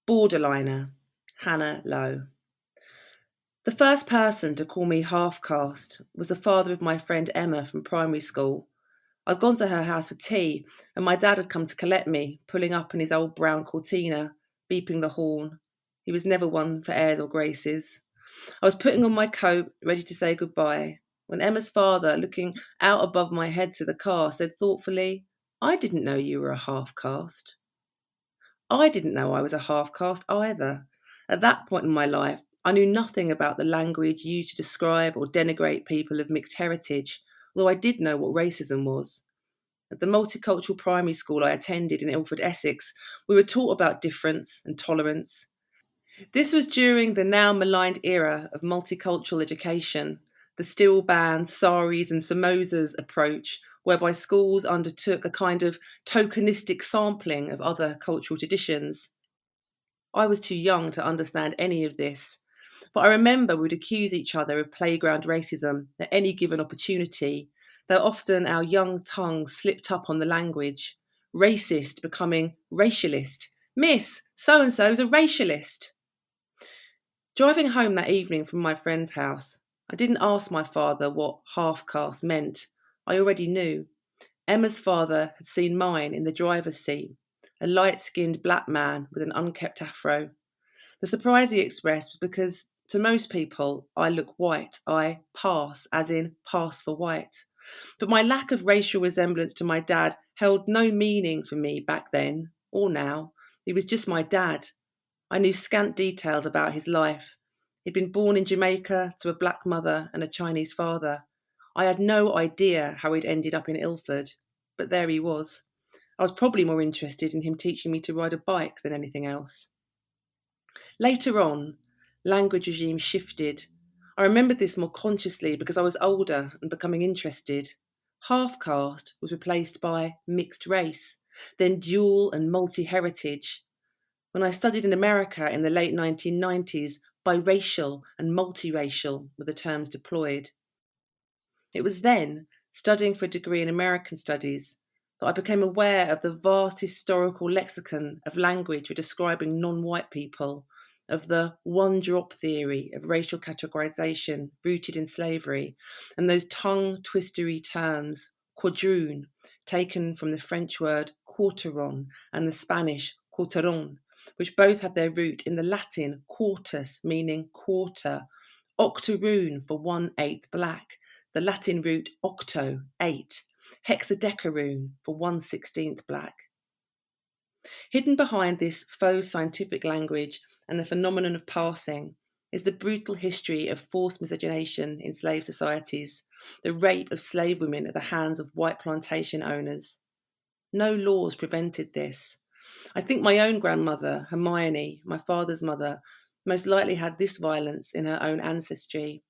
Borderliner, Hannah Lowe. The first person to call me half-caste was the father of my friend Emma from primary school. I'd gone to her house for tea, and my dad had come to collect me, pulling up in his old brown Cortina, beeping the horn. He was never one for airs or graces. I was putting on my coat, ready to say goodbye, when Emma's father, looking out above my head to the car, said thoughtfully, "I didn't know you were a half-caste." I didn't know I was a half-caste either. At that point in my life, I knew nothing about the language used to describe or denigrate people of mixed heritage, although I did know what racism was. At the multicultural primary school I attended in Ilford, Essex, we were taught about difference and tolerance. This was during the now maligned era of multicultural education, the steel bands, saris, and samosas approach, whereby schools undertook a kind of tokenistic sampling of other cultural traditions. I was too young to understand any of this, but I remember we'd accuse each other of playground racism at any given opportunity, though often our young tongues slipped up on the language. Racist becoming racialist. Miss, so and so's a racialist. Driving home that evening from my friend's house, I didn't ask my father what half-caste meant. I already knew. Emma's father had seen mine in the driver's seat, a light-skinned black man with an unkempt afro. The surprise he expressed was because, to most people, I look white. I pass, as in pass for white. But my lack of racial resemblance to my dad held no meaning for me back then, or now. He was just my dad. I knew scant details about his life. He'd been born in Jamaica to a black mother and a Chinese father. I had no idea how he'd ended up in Ilford, but there he was. I was probably more interested in him teaching me to ride a bike than anything else. Later on, language regimes shifted. I remembered this more consciously because I was older and becoming interested. Half caste was replaced by mixed race, then dual and multi heritage. When I studied in America in the late 1990s, biracial and multiracial were the terms deployed. It was then, studying for a degree in American studies, that I became aware of the vast historical lexicon of language for describing non white people, of the one drop theory of racial categorization rooted in slavery, and those tongue twistery terms, quadroon, taken from the French word quarteron and the Spanish quarteron, which both have their root in the Latin quartus, meaning quarter, octoroon for 1/8 black, the Latin root octo, 8, hexadecaroon for 1/16 black. Hidden behind this faux scientific language and the phenomenon of passing is the brutal history of forced miscegenation in slave societies, the rape of slave women at the hands of white plantation owners. No laws prevented this. I think my own grandmother, Hermione, my father's mother, most likely had this violence in her own ancestry.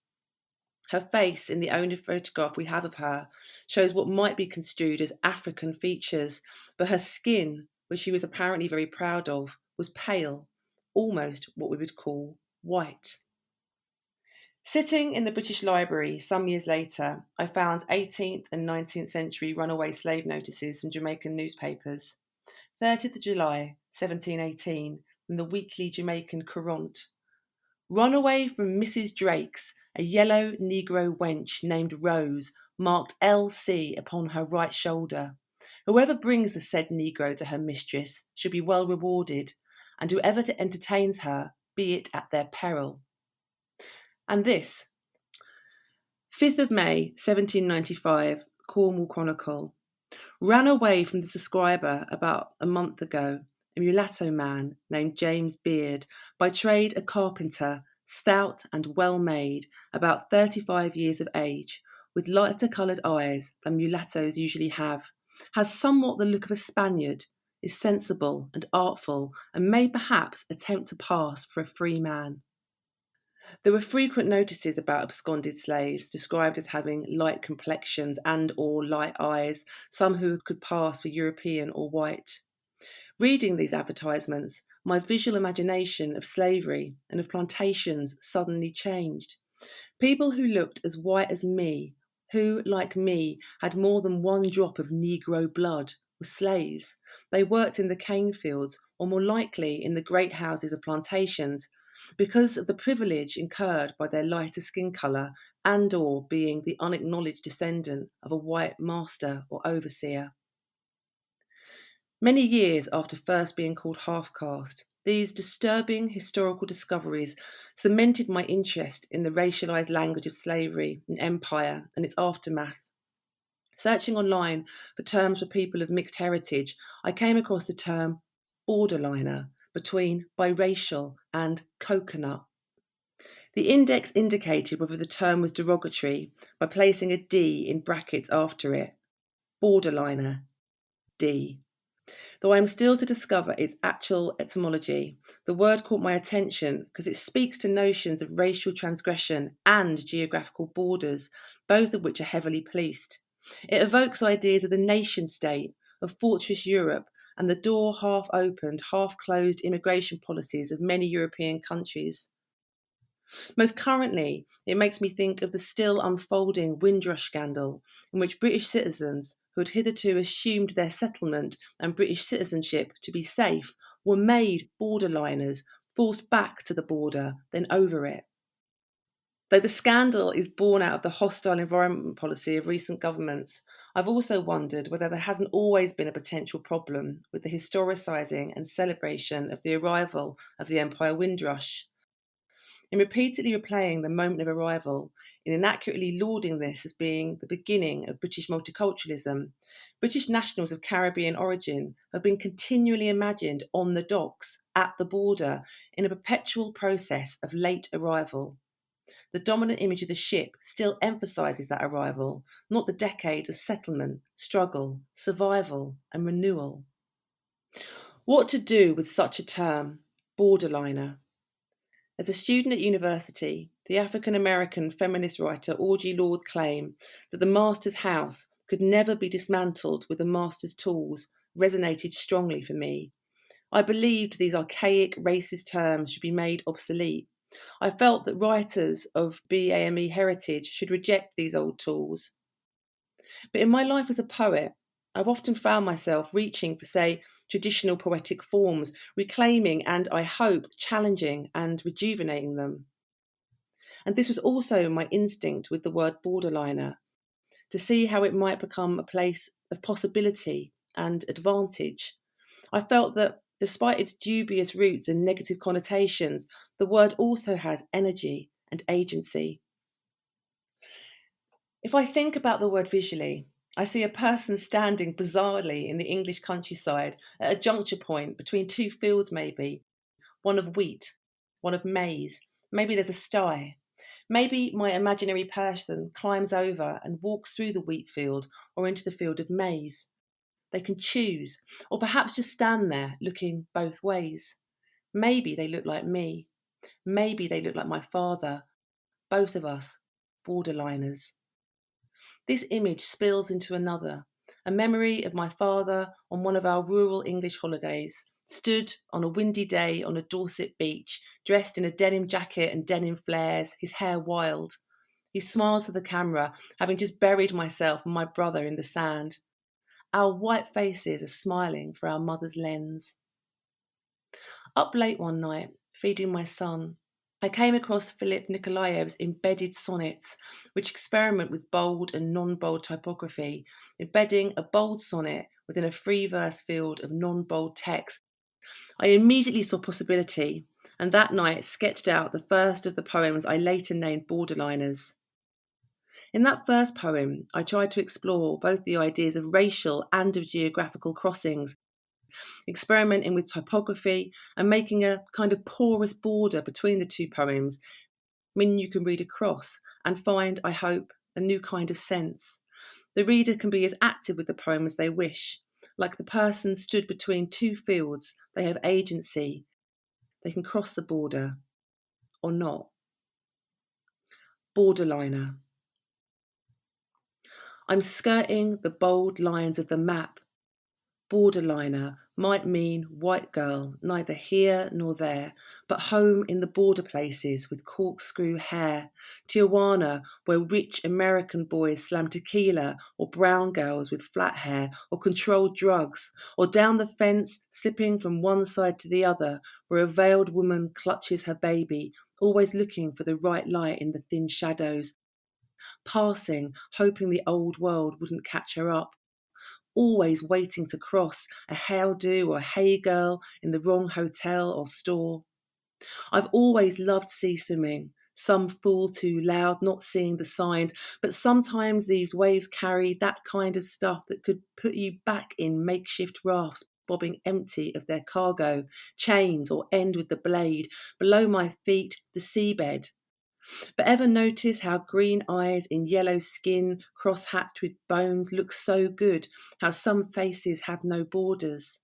Her face, in the only photograph we have of her, shows what might be construed as African features, but her skin, which she was apparently very proud of, was pale, almost what we would call white. Sitting in the British Library some years later, I found 18th and 19th century runaway slave notices from Jamaican newspapers. 30th of July, 1718, from the Weekly Jamaican Courant. Runaway from Mrs. Drake's, a yellow negro wench named Rose, marked L.C. upon her right shoulder. Whoever brings the said negro to her mistress should be well rewarded, and whoever entertains her, be it at their peril. And this, 5th of May, 1795, Cornwall Chronicle. Ran away from the subscriber about a month ago, a mulatto man named James Beard, by trade a carpenter, stout and well made, about 35 years of age, with lighter coloured eyes than mulattoes usually have, has somewhat the look of a Spaniard, is sensible and artful, and may perhaps attempt to pass for a free man. There were frequent notices about absconded slaves, described as having light complexions and or light eyes, some who could pass for European or white. Reading these advertisements, my visual imagination of slavery and of plantations suddenly changed. People who looked as white as me, who, like me, had more than one drop of Negro blood, were slaves. They worked in the cane fields, or more likely in the great houses of plantations, because of the privilege incurred by their lighter skin colour and or being the unacknowledged descendant of a white master or overseer. Many years after first being called half caste, these disturbing historical discoveries cemented my interest in the racialised language of slavery and empire and its aftermath. Searching online for terms for people of mixed heritage, I came across the term borderliner between biracial and coconut. The index indicated whether the term was derogatory by placing a D in brackets after it. Borderliner, D. Though I am still to discover its actual etymology, the word caught my attention because it speaks to notions of racial transgression and geographical borders, both of which are heavily policed. It evokes ideas of the nation state, of fortress Europe, and the door half opened, half closed immigration policies of many European countries. Most currently, it makes me think of the still unfolding Windrush scandal, in which British citizens who had hitherto assumed their settlement and British citizenship to be safe were made borderliners, forced back to the border, then over it. Though the scandal is born out of the hostile environment policy of recent governments, I've also wondered whether there hasn't always been a potential problem with the historicising and celebration of the arrival of the Empire Windrush. In repeatedly replaying the moment of arrival, in inaccurately lauding this as being the beginning of British multiculturalism, British nationals of Caribbean origin have been continually imagined on the docks, at the border, in a perpetual process of late arrival. The dominant image of the ship still emphasises that arrival, not the decades of settlement, struggle, survival, and renewal. What to do with such a term, borderliner? As a student at university, the African American feminist writer Audre Lorde's claim that the master's house could never be dismantled with the master's tools resonated strongly for me. I believed these archaic racist terms should be made obsolete. I felt that writers of BAME heritage should reject these old tools. But in my life as a poet, I've often found myself reaching for, say, traditional poetic forms, reclaiming and, I hope, challenging and rejuvenating them. And this was also my instinct with the word borderliner, to see how it might become a place of possibility and advantage. I felt that despite its dubious roots and negative connotations, the word also has energy and agency. If I think about the word visually, I see a person standing bizarrely in the English countryside at a juncture point between two fields, maybe one of wheat, one of maize. Maybe there's a sty. Maybe my imaginary person climbs over and walks through the wheat field or into the field of maize. They can choose, or perhaps just stand there looking both ways. Maybe they look like me. Maybe they look like my father. Both of us, borderliners. This image spills into another, a memory of my father on one of our rural English holidays, stood on a windy day on a Dorset beach, dressed in a denim jacket and denim flares, his hair wild. He smiles to the camera, having just buried myself and my brother in the sand. Our white faces are smiling for our mother's lens. Up late one night, feeding my son, I came across Philip Nikolaev's embedded sonnets, which experiment with bold and non-bold typography, embedding a bold sonnet within a free verse field of non-bold text. I immediately saw possibility, and that night sketched out the first of the poems I later named Borderliners. In that first poem, I tried to explore both the ideas of racial and of geographical crossings, experimenting with typography and making a kind of porous border between the two poems, meaning you can read across and find, I hope, a new kind of sense. The reader can be as active with the poem as they wish. Like the person stood between two fields, they have agency. They can cross the border or not. Borderliner. I'm skirting the bold lines of the map. Borderliner might mean white girl, neither here nor there, but home in the border places with corkscrew hair. Tijuana, where rich American boys slam tequila, or brown girls with flat hair, or controlled drugs, or down the fence, slipping from one side to the other, where a veiled woman clutches her baby, always looking for the right light in the thin shadows, passing, hoping the old world wouldn't catch her up, always waiting to cross a hail do or hey girl in the wrong hotel or store. I've always loved sea swimming. Some fool too loud, not seeing the signs, but sometimes these waves carry that kind of stuff that could put you back in makeshift rafts, bobbing empty of their cargo, chains, or end with the blade. Below my feet, the seabed. But ever notice how green eyes in yellow skin, cross-hatched with bones, look so good, how some faces have no borders?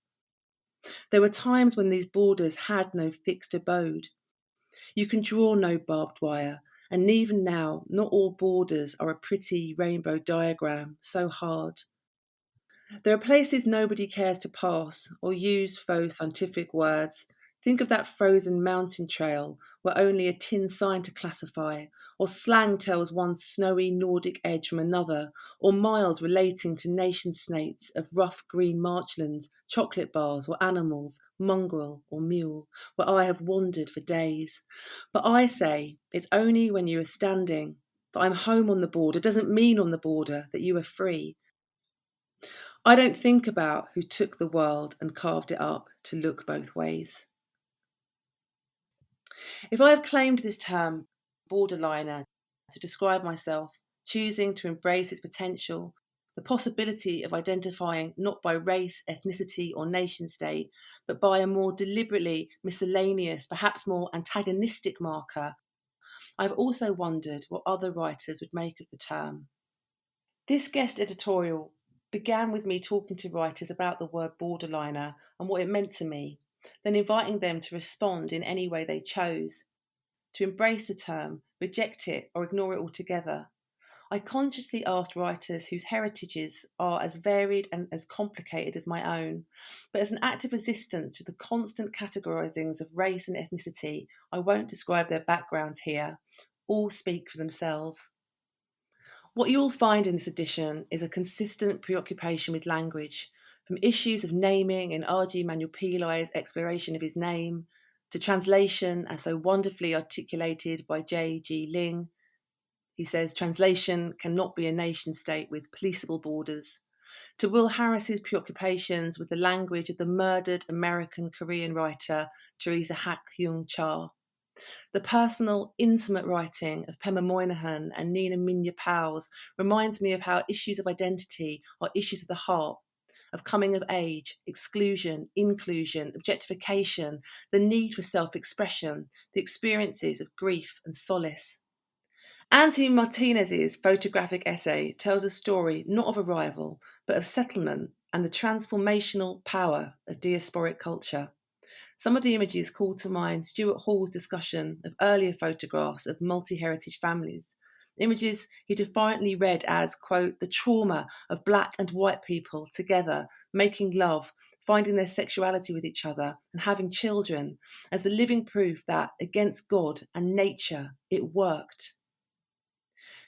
There were times when these borders had no fixed abode. You can draw no barbed wire, and even now, not all borders are a pretty rainbow diagram, so hard. There are places nobody cares to pass or use faux scientific words. Think of that frozen mountain trail where only a tin sign to classify, or slang tells one snowy Nordic edge from another, or miles relating to nation states of rough green marchlands, chocolate bars or animals, mongrel or mule, where I have wandered for days. But I say it's only when you are standing that I'm home on the border doesn't mean on the border that you are free. I don't think about who took the world and carved it up to look both ways. If I have claimed this term, borderliner, to describe myself, choosing to embrace its potential, the possibility of identifying not by race, ethnicity, or nation state, but by a more deliberately miscellaneous, perhaps more antagonistic marker, I've also wondered what other writers would make of the term. This guest editorial began with me talking to writers about the word borderliner and what it meant to me, then inviting them to respond in any way they chose, to embrace the term, reject it, or ignore it altogether. I consciously asked writers whose heritages are as varied and as complicated as my own, but as an act of resistance to the constant categorisings of race and ethnicity, I won't describe their backgrounds here. All speak for themselves. What you'll find in this edition is a consistent preoccupation with language, from issues of naming in R.G. Manuel Pillai's exploration of his name, to translation as so wonderfully articulated by J.G. Ling. He says translation cannot be a nation state with policeable borders, to Will Harris's preoccupations with the language of the murdered American Korean writer Teresa Hak-Kyung Cha. The personal, intimate writing of Pema Moynihan and Nina Minya Powell's reminds me of how issues of identity are issues of the heart, of coming of age, exclusion, inclusion, objectification, the need for self-expression, the experiences of grief and solace. Anthony Martinez's photographic essay tells a story not of arrival, but of settlement and the transformational power of diasporic culture. Some of the images call to mind Stuart Hall's discussion of earlier photographs of multi-heritage families, images he defiantly read as, quote, the trauma of black and white people together, making love, finding their sexuality with each other, and having children, as the living proof that, against God and nature, it worked.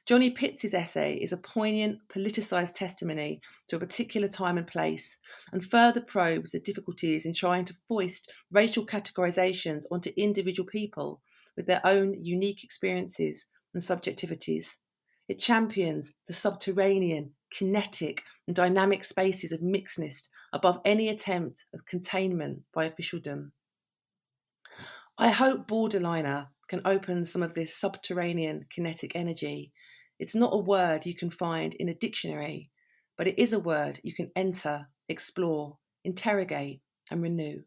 Johnny Pitts' essay is a poignant, politicised testimony to a particular time and place, and further probes the difficulties in trying to foist racial categorisations onto individual people with their own unique experiences and subjectivities. It champions the subterranean, kinetic, and dynamic spaces of mixedness above any attempt of containment by officialdom. I hope Borderliner can open some of this subterranean kinetic energy. It's not a word you can find in a dictionary, but it is a word you can enter, explore, interrogate, and renew.